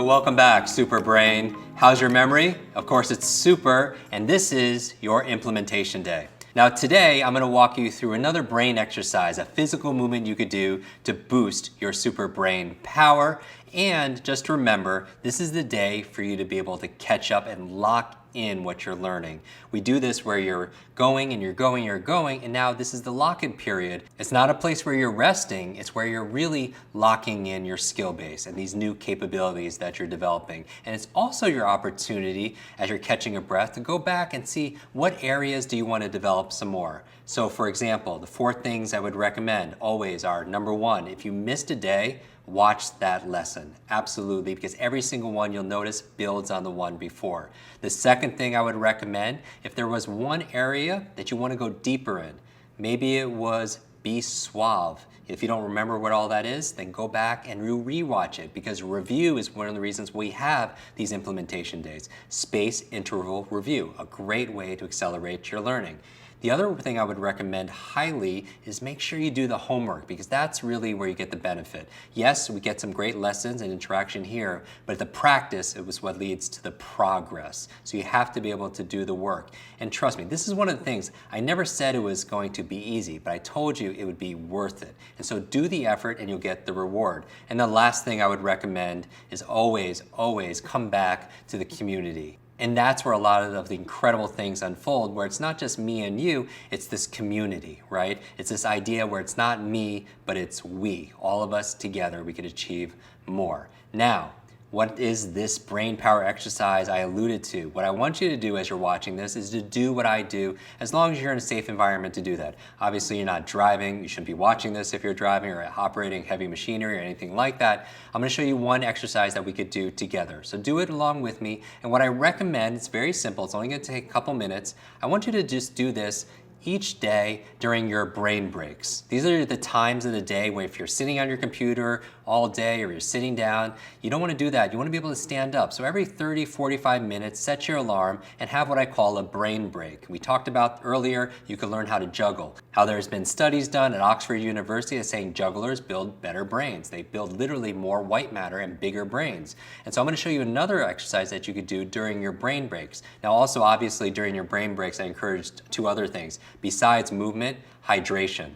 So welcome back, Superbrain. How's your memory? Of course it's super, and this is your implementation day. Now today, I'm gonna walk you through another brain exercise, a physical movement you could do to boost your super brain power. And just remember, this is the day for you to be able to catch up and lock in what you're learning. We do this where you're going and you're going, and now this is the lock-in period. It's not a place where you're resting, it's where you're really locking in your skill base and these new capabilities that you're developing. And it's also your opportunity, as you're catching a breath, to go back and see what areas do you want to develop some more. So for example, the 4 things I would recommend always are, number 1, if you missed a day, watch that lesson, absolutely, because every single one you'll notice builds on the one before. The second thing I would recommend, if there was one area that you want to go deeper in, maybe it was be suave. If you don't remember what all that is, then go back and re-watch it, because review is one of the reasons we have these implementation days. Space interval review, a great way to accelerate your learning. The other thing I would recommend highly is make sure you do the homework, because that's really where you get the benefit. Yes, we get some great lessons and interaction here, but the practice, it was what leads to the progress. So you have to be able to do the work. And trust me, this is one of the things, I never said it was going to be easy, but I told you it would be worth it. And so do the effort and you'll get the reward. And the last thing I would recommend is always, always come back to the community. And that's where a lot of the incredible things unfold, where it's not just me and you, it's this community, right? It's this idea where it's not me, but it's we. All of us together, we could achieve more. Now, what is this brain power exercise I alluded to? What I want you to do as you're watching this is to do what I do, as long as you're in a safe environment to do that. Obviously, you're not driving. You shouldn't be watching this if you're driving or operating heavy machinery or anything like that. I'm going to show you one exercise that we could do together. So do it along with me. And what I recommend, it's very simple. It's only going to take a couple minutes. I want you to just do this each day during your brain breaks. These are the times of the day where if you're sitting on your computer all day or you're sitting down, you don't want to do that. You want to be able to stand up. So every 30, 45 minutes, set your alarm and have what I call a brain break. We talked about earlier, you can learn how to juggle. How there's been studies done at Oxford University that saying jugglers build better brains. They build literally more white matter and bigger brains. And so I'm going to show you another exercise that you could do during your brain breaks. Now also, obviously, during your brain breaks, I encouraged 2 other things. Besides movement, hydration.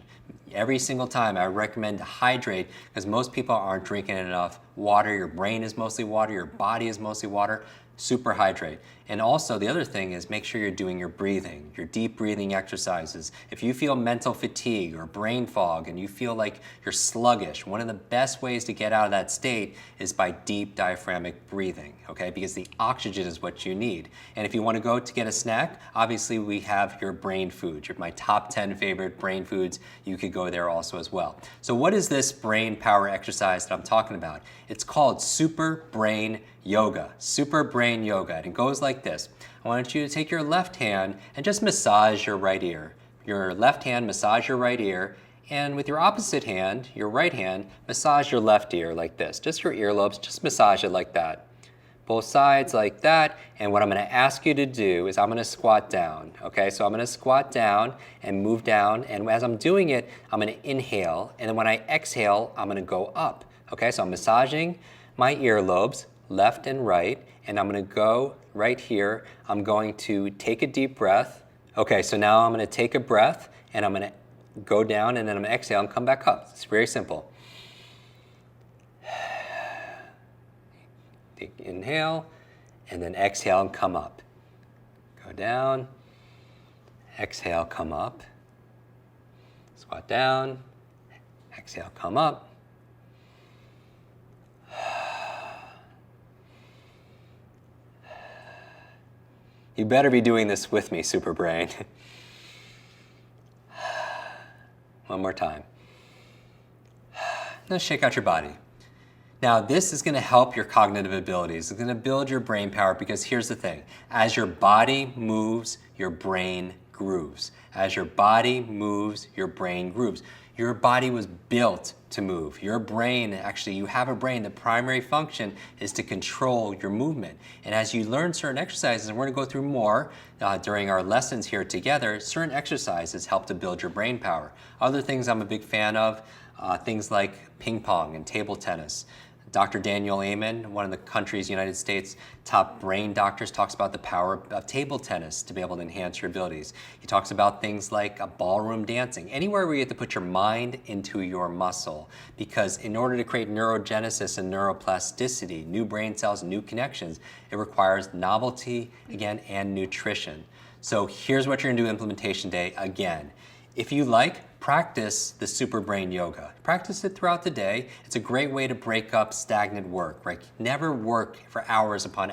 Every single time I recommend to hydrate, because most people aren't drinking enough water. Your brain is mostly water, your body is mostly water. Super hydrate. And also the other thing is make sure you're doing your breathing, your deep breathing exercises. If you feel mental fatigue or brain fog and you feel like you're sluggish, one of the best ways to get out of that state is by deep diaphragmatic breathing, okay? Because the oxygen is what you need. And if you want to go to get a snack, obviously we have your brain foods, my top 10 favorite brain foods. You could go there also as well. So what is this brain power exercise that I'm talking about? It's called Superbrain Yoga. Superbrain Yoga. And it goes like this. I want you to take your left hand and just massage your right ear. Your left hand, massage your right ear. And with your opposite hand, your right hand, massage your left ear like this. Just your earlobes, just massage it like that. Both sides like that. And what I'm going to ask you to do is I'm going to squat down. Okay, so I'm going to squat down and move down. And as I'm doing it, I'm going to inhale. And then when I exhale, I'm going to go up. Okay, so I'm massaging my earlobes, left and right, and I'm going to go right here. I'm going to take a deep breath. Okay, so now I'm going to take a breath, and I'm going to go down, and then I'm going to exhale and come back up. It's very simple. Inhale, and then exhale and come up. Go down, exhale, come up. Squat down, exhale, come up. You better be doing this with me, Superbrain. One more time. Now shake out your body. Now this is going to help your cognitive abilities. It's going to build your brain power, because here's the thing. As your body moves, your brain grooves. As your body moves, your brain grooves. Your body was built to move. Your brain, actually, you have a brain. The primary function is to control your movement. And as you learn certain exercises, and we're going to go through more during our lessons here together, certain exercises help to build your brain power. Other things I'm a big fan of, things like ping pong and table tennis. Dr. Daniel Amen, one of the country's United States top brain doctors, talks about the power of table tennis to be able to enhance your abilities. He talks about things like ballroom dancing, anywhere where you have to put your mind into your muscle, because in order to create neurogenesis and neuroplasticity, new brain cells, new connections, it requires novelty, again, and nutrition. So here's what you're gonna do implementation day again. If you like, practice the Superbrain yoga. Practice it throughout the day. It's a great way to break up stagnant work, right? Never work for hours upon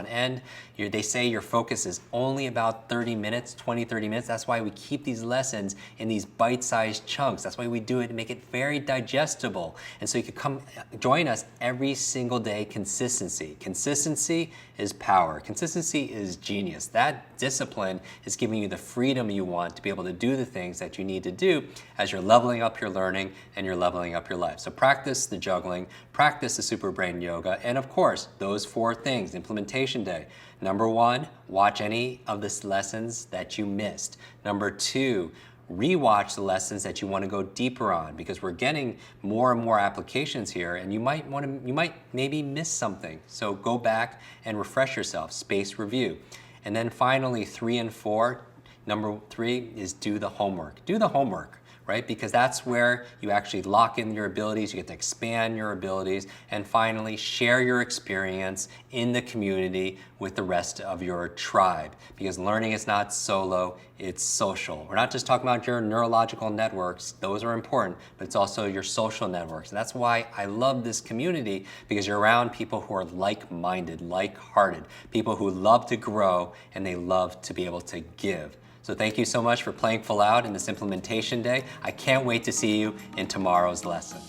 end. They say your focus is only about 30 minutes, 20, 30 minutes. That's why we keep these lessons in these bite-sized chunks. That's why we do it to make it very digestible. And so you can come join us every single day. Consistency. Consistency is power. Consistency is genius. That discipline is giving you the freedom you want to be able to do the things that you need to do as you're leveling up your learning and you're leveling up your life. So practice the juggling, practice the Superbrain yoga, and of course, those 4 things, implementation day. Number 1, watch any of the lessons that you missed. Number 2, rewatch the lessons that you want to go deeper on, because we're getting more and more applications here, and you might maybe miss something. So go back and refresh yourself, space review. And then finally, 3 and 4, number 3 is do the homework. Do the homework, right? Because that's where you actually lock in your abilities, you get to expand your abilities, and finally, share your experience in the community with the rest of your tribe. Because learning is not solo, it's social. We're not just talking about your neurological networks, those are important, but it's also your social networks. And that's why I love this community, because you're around people who are like-minded, like-hearted, people who love to grow and they love to be able to give. So thank you so much for playing full out in this implementation day. I can't wait to see you in tomorrow's lesson.